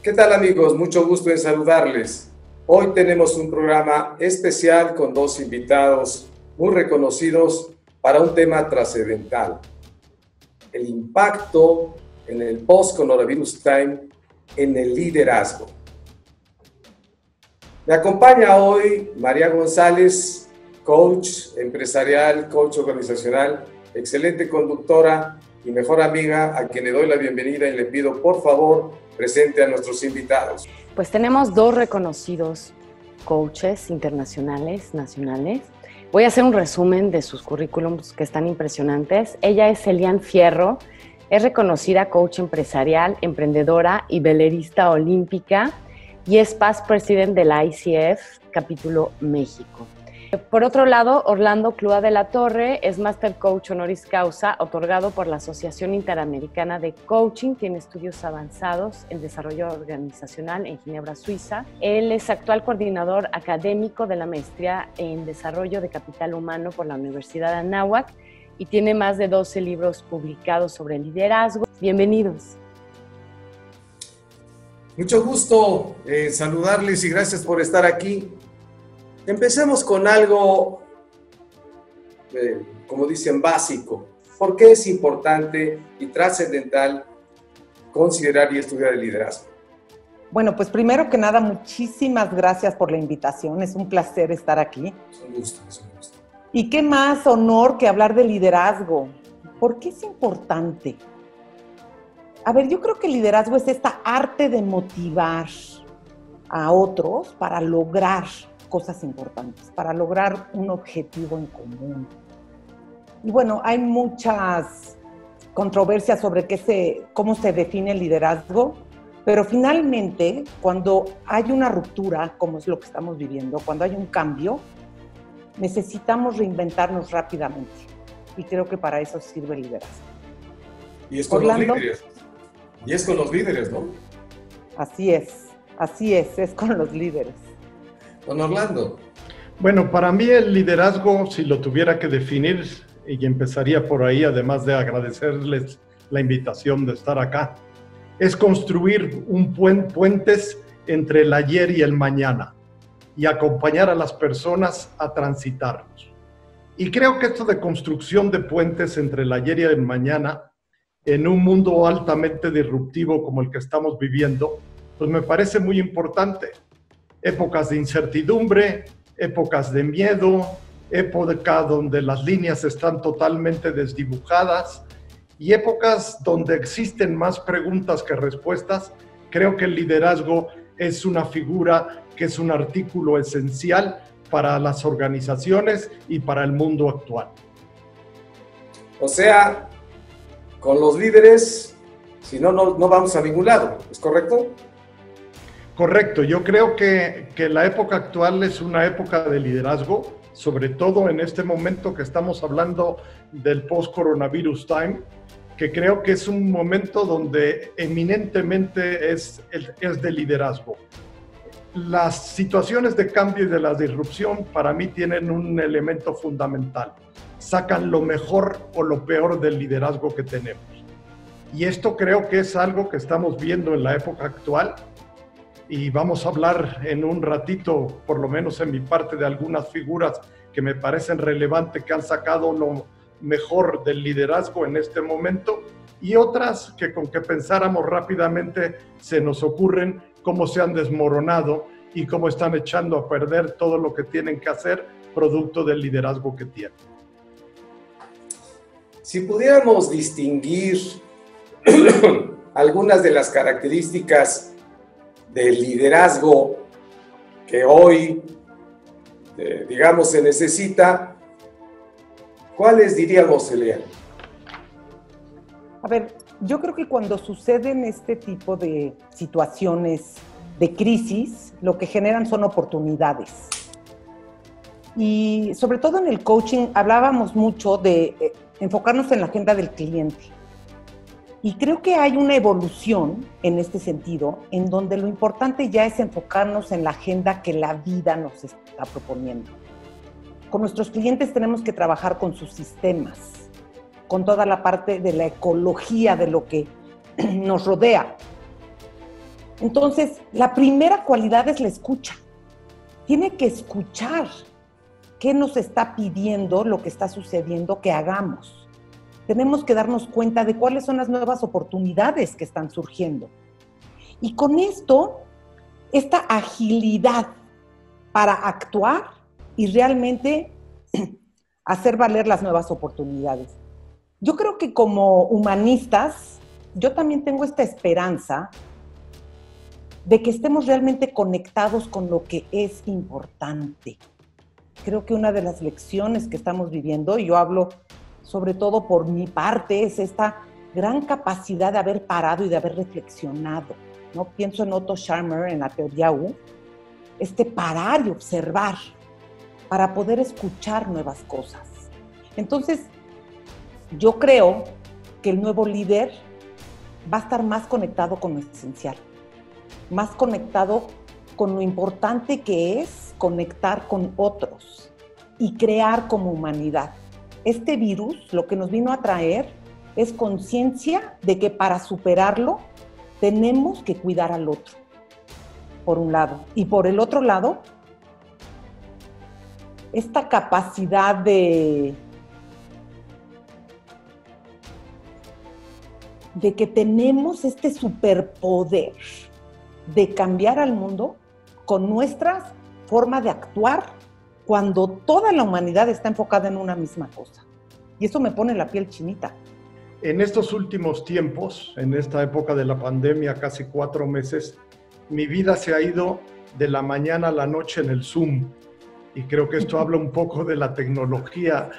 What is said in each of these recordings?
¿Qué tal, amigos? Mucho gusto en saludarles. Hoy tenemos un programa especial con dos invitados muy reconocidos para un tema trascendental: el impacto en el post-coronavirus time en el liderazgo. Me acompaña hoy María González, coach empresarial, coach organizacional, excelente conductora y mejor amiga, a quien le doy la bienvenida y le pido, por favor, presente a nuestros invitados. Pues tenemos dos reconocidos coaches internacionales, nacionales. Voy a hacer un resumen de sus currículums que están impresionantes. Ella es Elian Fierro, es reconocida coach empresarial, emprendedora y velerista olímpica y es past president de la ICF, capítulo México. Por otro lado, Orlando Clua de la Torre es Master Coach Honoris Causa, otorgado por la Asociación Interamericana de Coaching. Tiene estudios avanzados en desarrollo organizacional en Ginebra, Suiza. Él es actual coordinador académico de la maestría en desarrollo de capital humano por la Universidad de Anáhuac y tiene más de 12 libros publicados sobre liderazgo. Bienvenidos. Mucho gusto saludarles y gracias por estar aquí. Empecemos con algo, como dicen, básico. ¿Por qué es importante y trascendental considerar y estudiar el liderazgo? Bueno, pues primero que nada, muchísimas gracias por la invitación. Es un placer estar aquí. Es un gusto, es un gusto. Y qué más honor que hablar de liderazgo. ¿Por qué es importante? A ver, yo creo que el liderazgo es esta arte de motivar a otros para lograr cosas importantes, para lograr un objetivo en común. Y bueno, hay muchas controversias sobre cómo se define el liderazgo, pero finalmente, cuando hay una ruptura, como es lo que estamos viviendo, cuando hay un cambio, necesitamos reinventarnos rápidamente. Y creo que para eso sirve el liderazgo. Y es con Orlando, los líderes. Y es con los líderes, ¿no? Así es con los líderes. Don Orlando. Bueno, para mí el liderazgo, si lo tuviera que definir, y empezaría por ahí, además de agradecerles la invitación de estar acá, es construir puentes entre el ayer y el mañana y acompañar a las personas a transitarlos. Y creo que esto de construcción de puentes entre el ayer y el mañana, en un mundo altamente disruptivo como el que estamos viviendo, pues me parece muy importante. Épocas de incertidumbre, épocas de miedo, época donde las líneas están totalmente desdibujadas y épocas donde existen más preguntas que respuestas. Creo que el liderazgo es una figura que es un artículo esencial para las organizaciones y para el mundo actual. O sea, con los líderes, si no vamos a ningún lado, ¿es correcto? Correcto, yo creo que la época actual es una época de liderazgo, sobre todo en este momento que estamos hablando del post-coronavirus time, que creo que es un momento donde eminentemente es de liderazgo. Las situaciones de cambio y de la disrupción para mí tienen un elemento fundamental. Sacan lo mejor o lo peor del liderazgo que tenemos. Y esto creo que es algo que estamos viendo en la época actual. Y vamos a hablar en un ratito, por lo menos en mi parte, de algunas figuras que me parecen relevantes, que han sacado lo mejor del liderazgo en este momento, y otras que con que pensáramos rápidamente se nos ocurren cómo se han desmoronado y cómo están echando a perder todo lo que tienen que hacer producto del liderazgo que tienen. Si pudiéramos distinguir algunas de las características del liderazgo que hoy, digamos, se necesita, ¿cuáles diríamos, Elian? A ver, yo creo que cuando suceden este tipo de situaciones de crisis, lo que generan son oportunidades. Y sobre todo en el coaching hablábamos mucho de enfocarnos en la agenda del cliente. Y creo que hay una evolución en este sentido, en donde lo importante ya es enfocarnos en la agenda que la vida nos está proponiendo. Con nuestros clientes tenemos que trabajar con sus sistemas, con toda la parte de la ecología de lo que nos rodea. Entonces, la primera cualidad es la escucha. Tiene que escuchar qué nos está pidiendo lo que está sucediendo que hagamos. Tenemos que darnos cuenta de cuáles son las nuevas oportunidades que están surgiendo. Y con esto, esta agilidad para actuar y realmente hacer valer las nuevas oportunidades. Yo creo que como humanistas, yo también tengo esta esperanza de que estemos realmente conectados con lo que es importante. Creo que una de las lecciones que estamos viviendo, y yo hablo sobre todo por mi parte, es esta gran capacidad de haber parado y de haber reflexionado, ¿no? Pienso en Otto Scharmer, en la teoría U, parar y observar para poder escuchar nuevas cosas. Entonces, yo creo que el nuevo líder va a estar más conectado con lo esencial, más conectado con lo importante que es conectar con otros y crear como humanidad. Este virus lo que nos vino a traer es conciencia de que para superarlo tenemos que cuidar al otro, por un lado. Y por el otro lado, esta capacidad de que tenemos este superpoder de cambiar al mundo con nuestra forma de actuar cuando toda la humanidad está enfocada en una misma cosa. Y eso me pone la piel chinita. En estos últimos tiempos, en esta época de la pandemia, casi 4 meses, mi vida se ha ido de la mañana a la noche en el Zoom. Y creo que esto habla un poco de la tecnología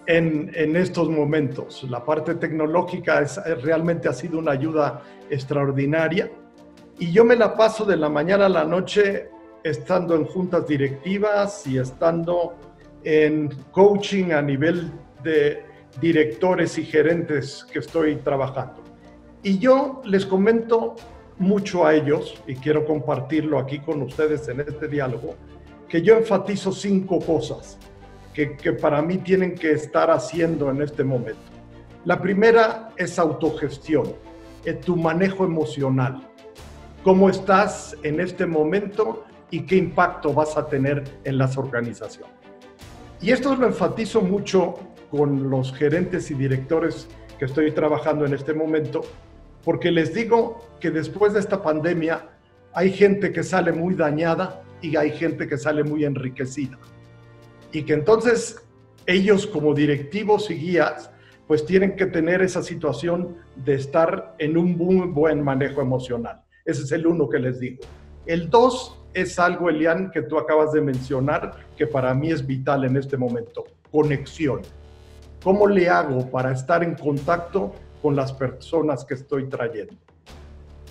en estos momentos. La parte tecnológica realmente ha sido una ayuda extraordinaria. Y yo me la paso de la mañana a la noche estando en juntas directivas y estando en coaching a nivel de directores y gerentes que estoy trabajando. Y yo les comento mucho a ellos, y quiero compartirlo aquí con ustedes en este diálogo, que yo enfatizo 5 cosas que para mí tienen que estar haciendo en este momento. La primera es autogestión, tu manejo emocional. ¿Cómo estás en este momento y qué impacto vas a tener en las organizaciones? Y esto lo enfatizo mucho con los gerentes y directores que estoy trabajando en este momento, porque les digo que después de esta pandemia hay gente que sale muy dañada y hay gente que sale muy enriquecida. Y que entonces ellos como directivos y guías pues tienen que tener esa situación de estar en un muy buen manejo emocional. Ese es el 1 que les digo. El 2 es algo, Elian, que tú acabas de mencionar, que para mí es vital en este momento: conexión. ¿Cómo le hago para estar en contacto con las personas que estoy trayendo?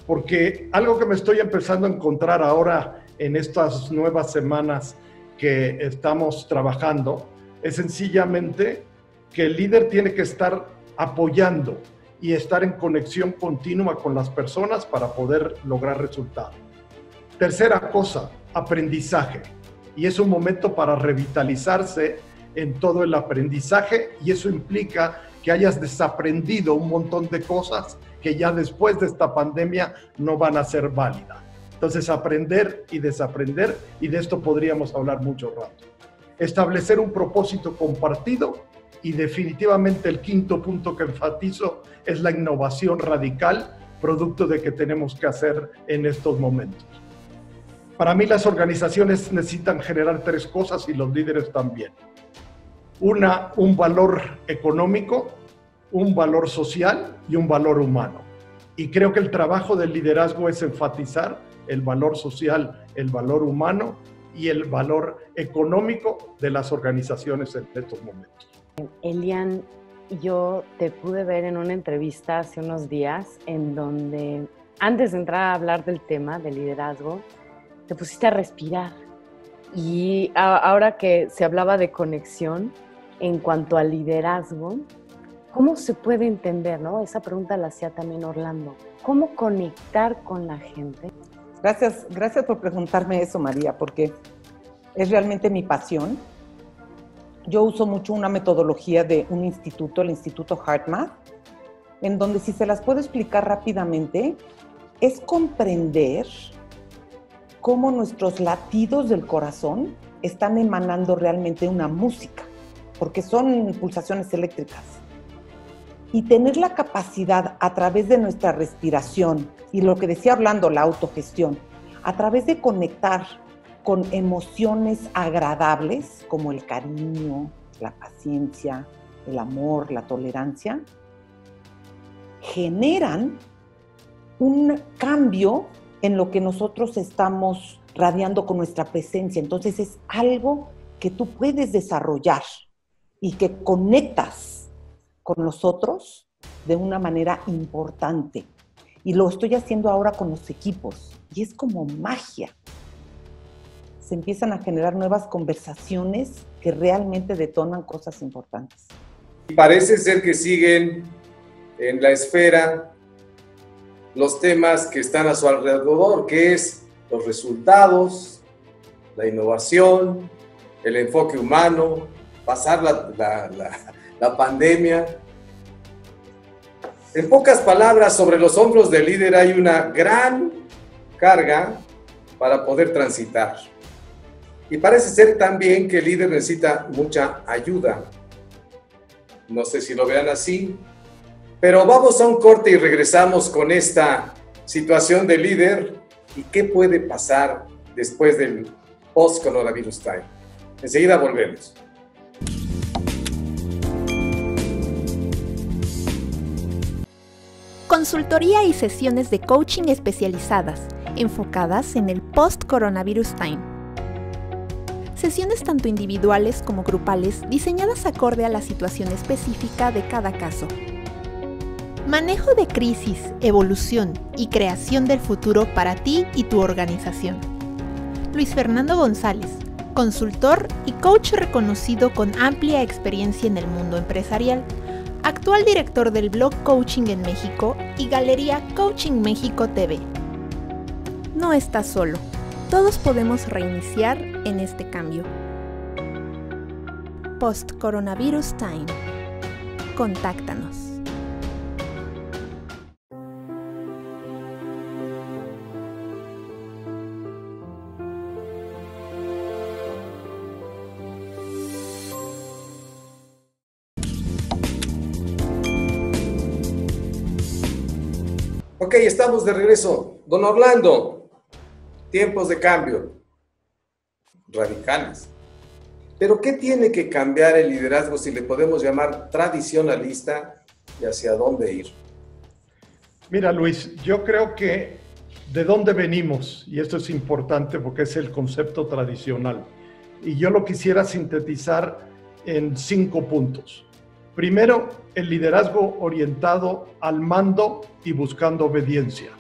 Porque algo que me estoy empezando a encontrar ahora en estas nuevas semanas que estamos trabajando es sencillamente que el líder tiene que estar apoyando y estar en conexión continua con las personas para poder lograr resultados. Tercera cosa, aprendizaje. Y es un momento para revitalizarse en todo el aprendizaje, y eso implica que hayas desaprendido un montón de cosas que ya después de esta pandemia no van a ser válidas. Entonces, aprender y desaprender, y de esto podríamos hablar mucho rato. Establecer un propósito compartido, y definitivamente el 5º punto que enfatizo es la innovación radical, producto de que tenemos que hacer en estos momentos. Para mí las organizaciones necesitan generar 3 cosas y los líderes también. Una, un valor económico, un valor social y un valor humano. Y creo que el trabajo del liderazgo es enfatizar el valor social, el valor humano y el valor económico de las organizaciones en estos momentos. Elian, yo te pude ver en una entrevista hace unos días en donde, antes de entrar a hablar del tema del liderazgo, te pusiste a respirar. Y ahora que se hablaba de conexión en cuanto al liderazgo, ¿cómo se puede entender, no? Esa pregunta la hacía también Orlando. ¿Cómo conectar con la gente? Gracias por preguntarme eso, María, porque es realmente mi pasión. Yo uso mucho una metodología de un instituto, el Instituto HeartMath, en donde, si se las puedo explicar rápidamente, es comprender cómo nuestros latidos del corazón están emanando realmente una música, porque son pulsaciones eléctricas. Y tener la capacidad a través de nuestra respiración, y lo que decía Orlando, la autogestión, a través de conectar con emociones agradables como el cariño, la paciencia, el amor, la tolerancia, generan un cambio en lo que nosotros estamos radiando con nuestra presencia. Entonces es algo que tú puedes desarrollar y que conectas con los otros de una manera importante. Y lo estoy haciendo ahora con los equipos y es como magia. Se empiezan a generar nuevas conversaciones que realmente detonan cosas importantes. Parece ser que siguen en la esfera los temas que están a su alrededor, que es los resultados, la innovación, el enfoque humano, pasar la pandemia. En pocas palabras, sobre los hombros del líder hay una gran carga para poder transitar. Y parece ser también que el líder necesita mucha ayuda. No sé si lo vean así, pero vamos a un corte y regresamos con esta situación del líder y qué puede pasar después del post-coronavirus time. Enseguida volvemos. Consultoría y sesiones de coaching especializadas, enfocadas en el post-coronavirus time. Sesiones tanto individuales como grupales, diseñadas acorde a la situación específica de cada caso. Manejo de crisis, evolución y creación del futuro para ti y tu organización. Luis Fernando González, consultor y coach reconocido con amplia experiencia en el mundo empresarial, actual director del blog Coaching en México y Galería Coaching México TV. No estás solo. Todos podemos reiniciar en este cambio. Post-Coronavirus Time. Contáctanos. Ok, estamos de regreso. Don Orlando, tiempos de cambio radicales. Pero ¿qué tiene que cambiar el liderazgo si le podemos llamar tradicionalista y hacia dónde ir? Mira, Luis, yo creo que de dónde venimos, y esto es importante porque es el concepto tradicional, y yo lo quisiera sintetizar en 5 puntos. Primero, el liderazgo orientado al mando y buscando obediencia.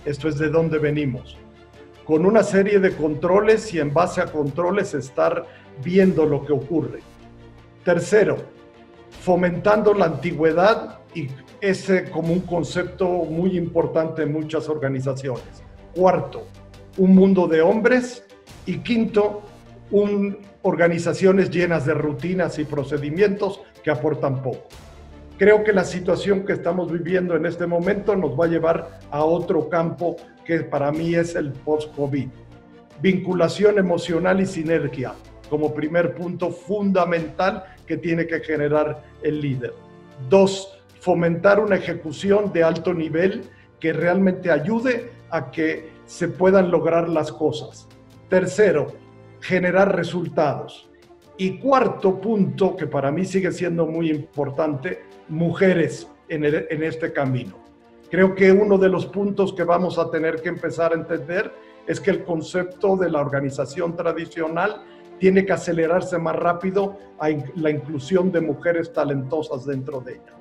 Esto es de dónde venimos. Con una serie de controles y en base a controles estar viendo lo que ocurre. Tercero, fomentando la antigüedad y ese como un concepto muy importante en muchas organizaciones. Cuarto, un mundo de hombres. Y quinto, organizaciones llenas de rutinas y procedimientos que aportan poco. Creo que la situación que estamos viviendo en este momento nos va a llevar a otro campo que para mí es el post-COVID. Vinculación emocional y sinergia como primer punto fundamental que tiene que generar el líder. 2, fomentar una ejecución de alto nivel que realmente ayude a que se puedan lograr las cosas. Tercero, generar resultados. Y cuarto punto, que para mí sigue siendo muy importante, mujeres en este camino. Creo que uno de los puntos que vamos a tener que empezar a entender es que el concepto de la organización tradicional tiene que acelerarse más rápido a la inclusión de mujeres talentosas dentro de ella.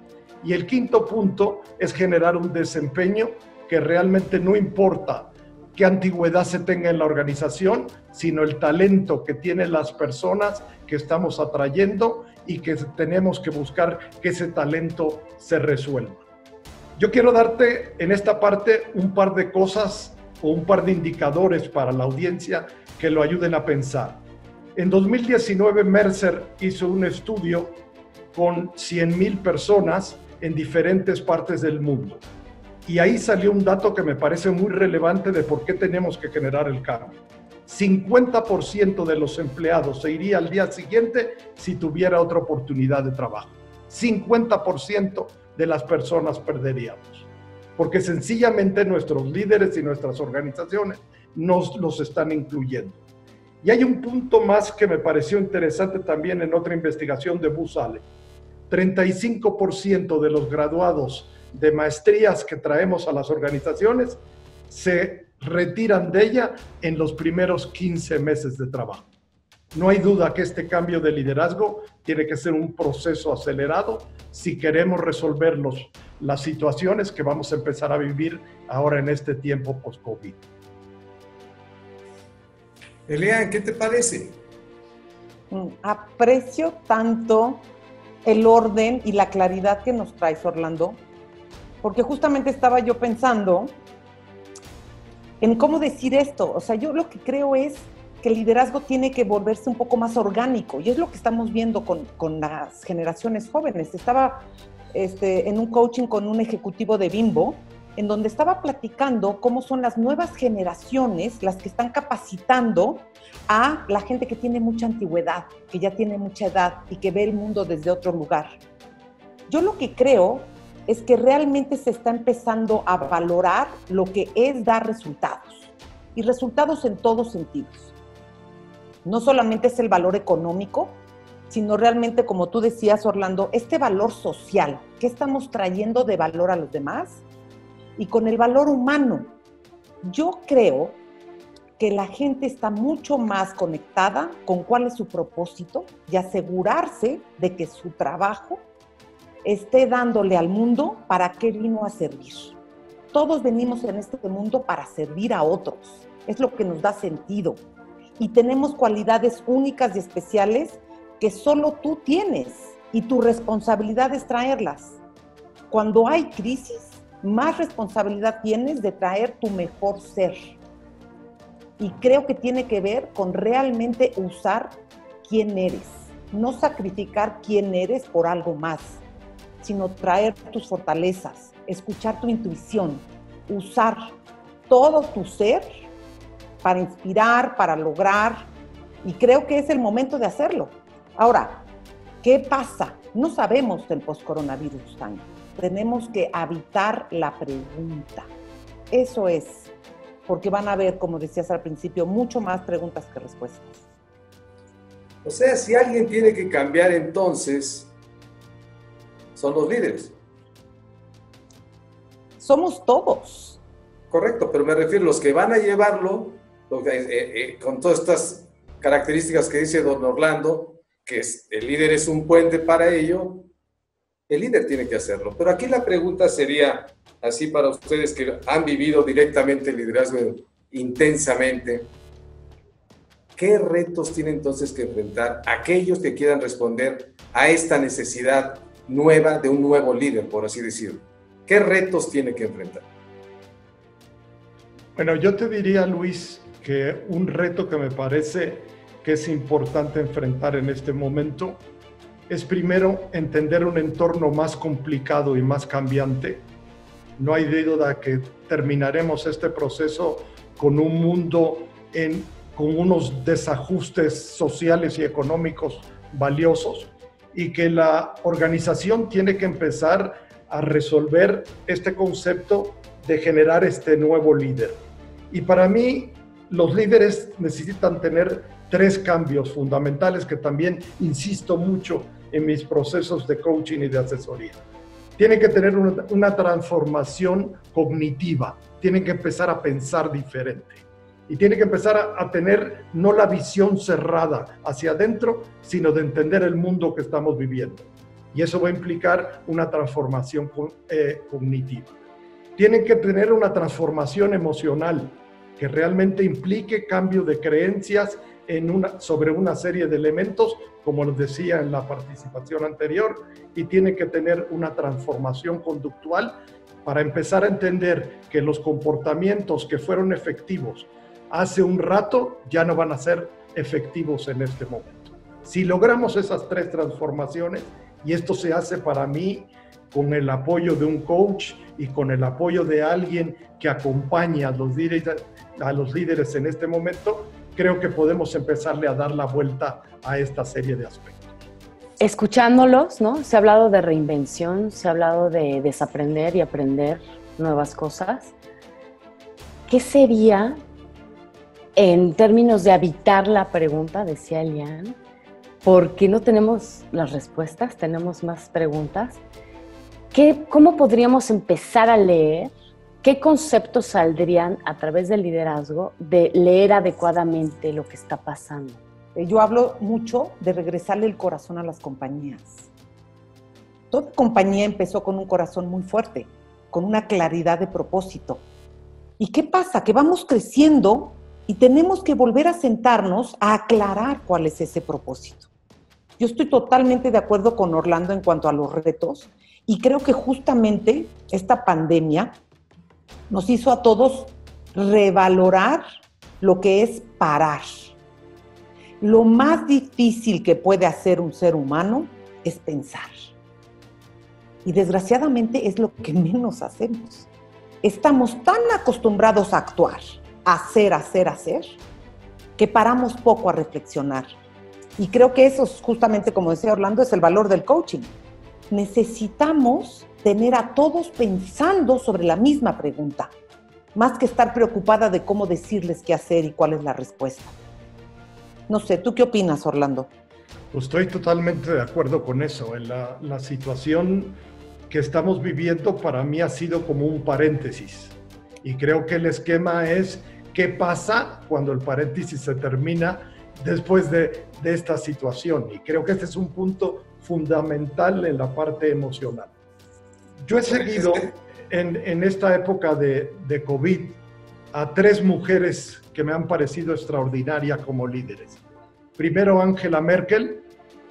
Y el quinto punto es generar un desempeño que realmente no importa qué antigüedad se tenga en la organización, sino el talento que tienen las personas que estamos atrayendo y que tenemos que buscar que ese talento se resuelva. Yo quiero darte en esta parte un par de cosas o un par de indicadores para la audiencia que lo ayuden a pensar. En 2019, Mercer hizo un estudio con 100,000 personas en diferentes partes del mundo. Y ahí salió un dato que me parece muy relevante de por qué tenemos que generar el cambio. 50% de los empleados se iría al día siguiente si tuviera otra oportunidad de trabajo. 50% de las personas perderíamos, porque sencillamente nuestros líderes y nuestras organizaciones nos los están incluyendo. Y hay un punto más que me pareció interesante también en otra investigación de Booz Allen. 35% de los graduados de maestrías que traemos a las organizaciones se retiran de ella en los primeros 15 meses de trabajo. No hay duda que este cambio de liderazgo tiene que ser un proceso acelerado si queremos resolver las situaciones que vamos a empezar a vivir ahora en este tiempo post-COVID. Elian, ¿qué te parece? Aprecio tanto el orden y la claridad que nos traes, Orlando, porque justamente estaba yo pensando en cómo decir esto. O sea, yo lo que creo es que el liderazgo tiene que volverse un poco más orgánico, y es lo que estamos viendo con las generaciones jóvenes. Estaba en un coaching con un ejecutivo de Bimbo, en donde estaba platicando cómo son las nuevas generaciones las que están capacitando a la gente que tiene mucha antigüedad, que ya tiene mucha edad y que ve el mundo desde otro lugar. Yo lo que creo es que realmente se está empezando a valorar lo que es dar resultados, y resultados en todos sentidos. No solamente es el valor económico, sino realmente, como tú decías, Orlando, este valor social. ¿Qué estamos trayendo de valor a los demás? Y con el valor humano. Yo creo que la gente está mucho más conectada con cuál es su propósito y asegurarse de que su trabajo esté dándole al mundo para qué vino a servir. Todos venimos en este mundo para servir a otros. Es lo que nos da sentido. Y tenemos cualidades únicas y especiales que solo tú tienes, y tu responsabilidad es traerlas. Cuando hay crisis, más responsabilidad tienes de traer tu mejor ser. Y creo que tiene que ver con realmente usar quién eres, no sacrificar quién eres por algo más, sino traer tus fortalezas, escuchar tu intuición, usar todo tu ser para inspirar, para lograr, y creo que es el momento de hacerlo. Ahora, ¿qué pasa? No sabemos del post-coronavirus time. Tenemos que habitar la pregunta. Eso es, porque van a haber, como decías al principio, mucho más preguntas que respuestas. O sea, si alguien tiene que cambiar, entonces son los líderes. Somos todos. Correcto, pero me refiero a los que van a llevarlo, con todas estas características que dice don Orlando, que el líder es un puente para ello. El líder tiene que hacerlo. Pero aquí la pregunta sería, así para ustedes que han vivido directamente el liderazgo intensamente, ¿qué retos tienen entonces que enfrentar aquellos que quieran responder a esta necesidad nueva de un nuevo líder, por así decirlo? ¿Qué retos tiene que enfrentar? Bueno, yo te diría, Luis, que un reto que me parece que es importante enfrentar en este momento es primero entender un entorno más complicado y más cambiante. No hay duda que terminaremos este proceso con un mundo con unos desajustes sociales y económicos valiosos, y que la organización tiene que empezar a resolver este concepto de generar este nuevo líder. Y para mí, los líderes necesitan tener 3 cambios fundamentales que también insisto mucho en mis procesos de coaching y de asesoría. Tienen que tener una transformación cognitiva, tienen que empezar a pensar diferente y tienen que empezar a tener no la visión cerrada hacia adentro, sino de entender el mundo que estamos viviendo. Y eso va a implicar una transformación cognitiva. Tienen que tener una transformación emocional que realmente implique cambio de creencias sobre una serie de elementos, como les decía en la participación anterior, y tiene que tener una transformación conductual para empezar a entender que los comportamientos que fueron efectivos hace un rato ya no van a ser efectivos en este momento. Si logramos esas 3 transformaciones, y esto se hace para mí con el apoyo de un coach y con el apoyo de alguien que acompañe a los líderes en este momento, creo que podemos empezarle a dar la vuelta a esta serie de aspectos. Escuchándolos, ¿no? Se ha hablado de reinvención, se ha hablado de desaprender y aprender nuevas cosas. ¿Qué sería, en términos de habitar la pregunta, decía Elian, porque no tenemos las respuestas, tenemos más preguntas? ¿Cómo podríamos empezar a leer? ¿Qué conceptos saldrían a través del liderazgo de leer adecuadamente lo que está pasando? Yo hablo mucho de regresarle el corazón a las compañías. Toda compañía empezó con un corazón muy fuerte, con una claridad de propósito. ¿Y qué pasa? Que vamos creciendo y tenemos que volver a sentarnos a aclarar cuál es ese propósito. Yo estoy totalmente de acuerdo con Orlando en cuanto a los retos y creo que justamente esta pandemia nos hizo a todos revalorar lo que es parar. Lo más difícil que puede hacer un ser humano es pensar. Y desgraciadamente es lo que menos hacemos. Estamos tan acostumbrados a actuar, a hacer, que paramos poco a reflexionar. Y creo que eso es justamente, como decía Orlando, es el valor del coaching. Necesitamos tener a todos pensando sobre la misma pregunta, más que estar preocupada de cómo decirles qué hacer y cuál es la respuesta. No sé, ¿tú qué opinas, Orlando? Pues estoy totalmente de acuerdo con eso. La situación que estamos viviendo para mí ha sido como un paréntesis. Y creo que el esquema es qué pasa cuando el paréntesis se termina después de esta situación. Y creo que este es un punto fundamental en la parte emocional. Yo he seguido en esta época de COVID a 3 mujeres que me han parecido extraordinarias como líderes. Primero, Angela Merkel,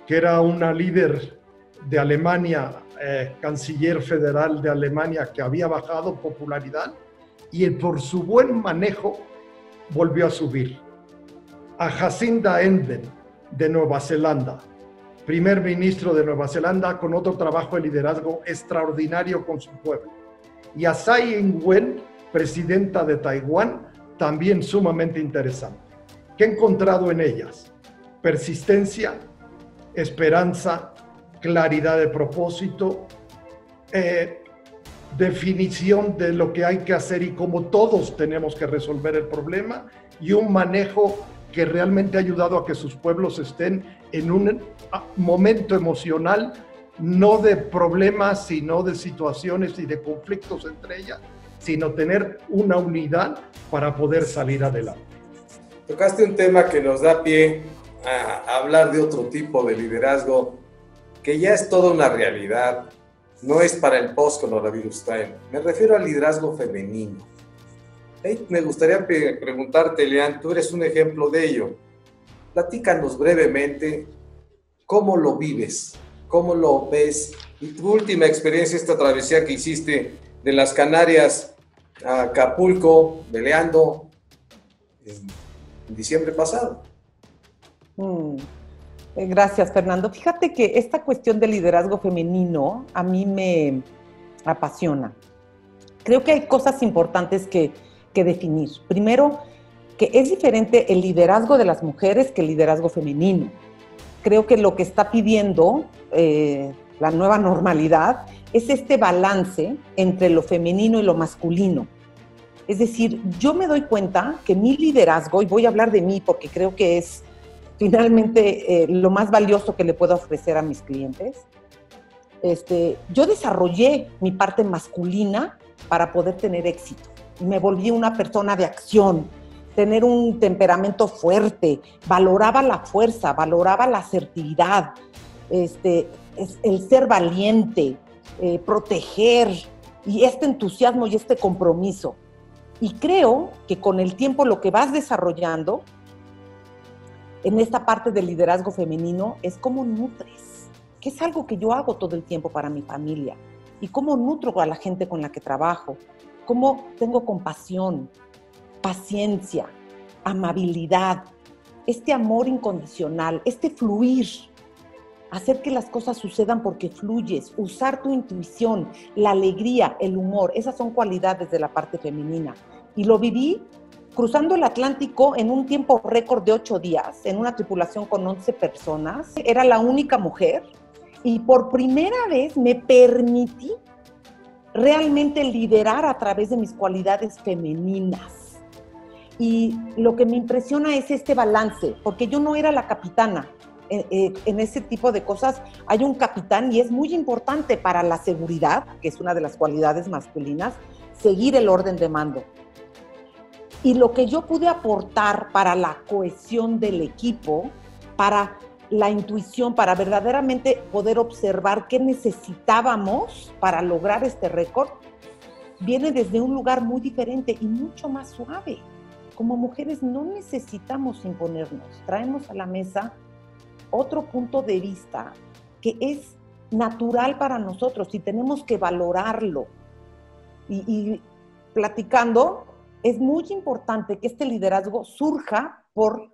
que era una líder de Alemania, canciller federal de Alemania, que había bajado popularidad y por su buen manejo volvió a subir. A Jacinda Ardern, de Nueva Zelanda, primer ministro de Nueva Zelanda, con otro trabajo de liderazgo extraordinario con su pueblo. Y a Tsai Ing-wen, presidenta de Taiwán, también sumamente interesante. ¿Qué he encontrado en ellas? Persistencia, esperanza, claridad de propósito, definición de lo que hay que hacer y cómo todos tenemos que resolver el problema, y un manejo que realmente ha ayudado a que sus pueblos estén en un momento emocional, no de problemas, sino de situaciones y de conflictos entre ellas, sino tener una unidad para poder salir adelante. Tocaste un tema que nos da pie a hablar de otro tipo de liderazgo que ya es toda una realidad, no es para el post-coronavirus time. Me refiero al liderazgo femenino. Me gustaría preguntarte, Elian, tú eres un ejemplo de ello. Platícanos brevemente cómo lo vives, cómo lo ves y tu última experiencia, esta travesía que hiciste de las Canarias a Acapulco, veleando en diciembre pasado. Gracias, Fernando. Fíjate que esta cuestión del liderazgo femenino a mí me apasiona. Creo que hay cosas importantes que definir. Primero, que es diferente el liderazgo de las mujeres que el liderazgo femenino. Creo que lo que está pidiendo la nueva normalidad es este balance entre lo femenino y lo masculino. Es decir, yo me doy cuenta que mi liderazgo, y voy a hablar de mí porque creo que es finalmente lo más valioso que le puedo ofrecer a mis clientes, yo desarrollé mi parte masculina para poder tener éxito. Me volví una persona de acción, tener un temperamento fuerte, valoraba la fuerza, valoraba la asertividad, el ser valiente, proteger, y este entusiasmo y este compromiso. Y creo que con el tiempo lo que vas desarrollando en esta parte del liderazgo femenino es cómo nutres, que es algo que yo hago todo el tiempo para mi familia, y cómo nutro a la gente con la que trabajo, cómo tengo compasión, paciencia, amabilidad, este amor incondicional, este fluir. hacer que las cosas sucedan porque fluyes, usar tu intuición, la alegría, el humor, esas son cualidades de la parte femenina. Y lo viví cruzando el Atlántico en un tiempo récord de 8 días, en una tripulación con 11 personas. Era la única mujer y por primera vez me permití realmente liderar a través de mis cualidades femeninas. Y lo que me impresiona es este balance, porque yo no era la capitana. En ese tipo de cosas hay un capitán y es muy importante para la seguridad, que es una de las cualidades masculinas, seguir el orden de mando. Y lo que yo pude aportar para la cohesión del equipo, para la intuición, para verdaderamente poder observar qué necesitábamos para lograr este récord, viene desde un lugar muy diferente y mucho más suave. Como mujeres no necesitamos imponernos, traemos a la mesa otro punto de vista que es natural para nosotros y tenemos que valorarlo. Y platicando, es muy importante que este liderazgo surja por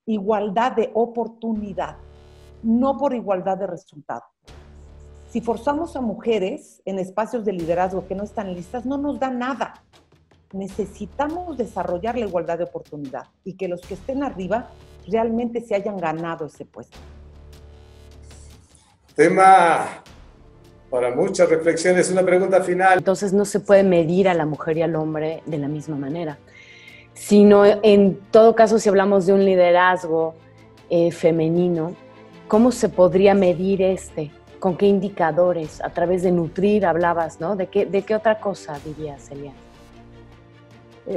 igualdad de oportunidad, no por igualdad de resultado. Si forzamos a mujeres en espacios de liderazgo que no están listas, no nos da nada. Necesitamos desarrollar la igualdad de oportunidad y que los que estén arriba realmente se hayan ganado ese puesto. Tema para muchas reflexiones. Una pregunta final. Entonces no se puede medir a la mujer y al hombre de la misma manera, sino en todo caso, si hablamos de un liderazgo femenino, ¿cómo se podría medir ¿Con qué indicadores? A través de nutrir, hablabas, ¿no? ¿De qué otra cosa dirías, Eliana?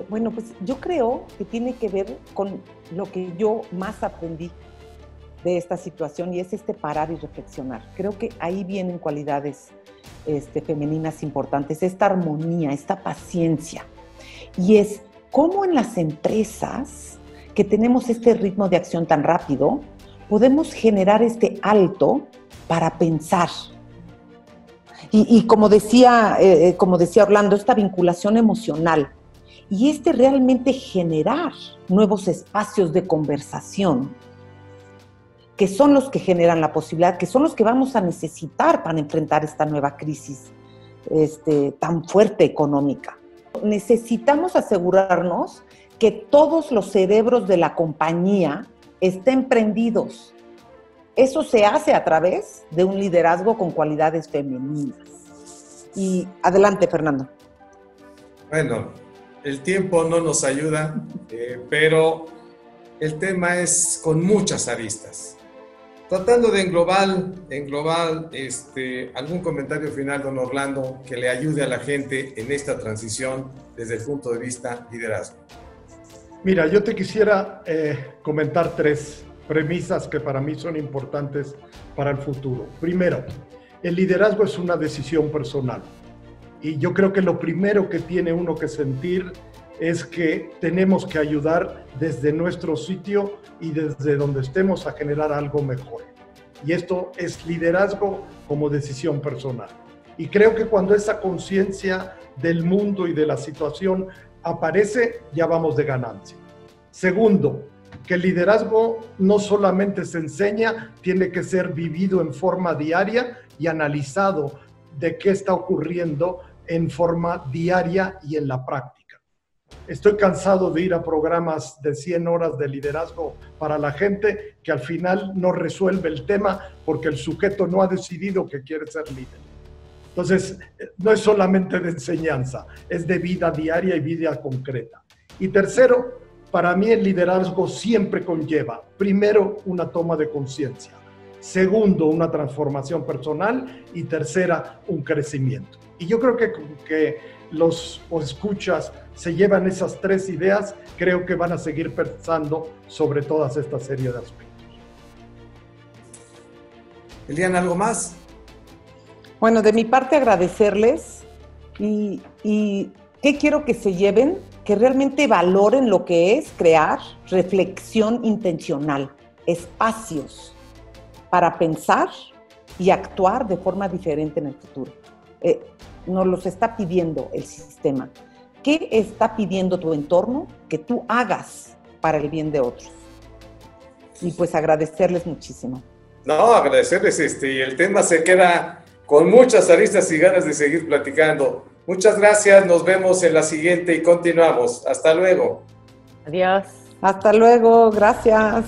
Bueno, pues yo creo que tiene que ver con lo que yo más aprendí de esta situación y es parar y reflexionar. Creo que ahí vienen cualidades femeninas importantes, esta armonía, esta paciencia. Y es cómo en las empresas que tenemos este ritmo de acción tan rápido, podemos generar este alto para pensar. Y como decía Orlando, esta vinculación emocional y realmente generar nuevos espacios de conversación que son los que generan la posibilidad, que son los que vamos a necesitar para enfrentar esta nueva crisis tan fuerte económica. Necesitamos asegurarnos que todos los cerebros de la compañía estén prendidos. Eso se hace a través de un liderazgo con cualidades femeninas. Y adelante, Fernando. Bueno, el tiempo no nos ayuda, pero el tema es con muchas aristas. Tratando de englobar algún comentario final, don Orlando, que le ayude a la gente en esta transición desde el punto de vista liderazgo. Mira, yo te quisiera comentar 3 premisas que para mí son importantes para el futuro. Primero, el liderazgo es una decisión personal. Y yo creo que lo primero que tiene uno que sentir es que tenemos que ayudar desde nuestro sitio y desde donde estemos a generar algo mejor. Y esto es liderazgo como decisión personal. Y creo que cuando esa conciencia del mundo y de la situación aparece, ya vamos de ganancia. Segundo, que el liderazgo no solamente se enseña, tiene que ser vivido en forma diaria y analizado de qué está ocurriendo en forma diaria y en la práctica. Estoy cansado de ir a programas de 100 horas de liderazgo para la gente que al final no resuelve el tema porque el sujeto no ha decidido que quiere ser líder. Entonces, no es solamente de enseñanza, es de vida diaria y vida concreta. Y tercero, para mí el liderazgo siempre conlleva, primero, una toma de conciencia, segundo, una transformación personal y tercera, un crecimiento. Y yo creo que los escuchas se llevan esas 3 ideas, creo que van a seguir pensando sobre todas esta serie de aspectos. Eliana, ¿algo más? Bueno, de mi parte agradecerles y ¿qué quiero que se lleven? Que realmente valoren lo que es crear reflexión intencional, espacios para pensar y actuar de forma diferente en el futuro. Nos los está pidiendo el sistema. ¿Qué está pidiendo tu entorno que tú hagas para el bien de otros? Y pues agradecerles muchísimo. No, agradecerles, el tema se queda con muchas aristas y ganas de seguir platicando. Muchas gracias, nos vemos en la siguiente y continuamos. Hasta luego. Adiós. Hasta luego, gracias.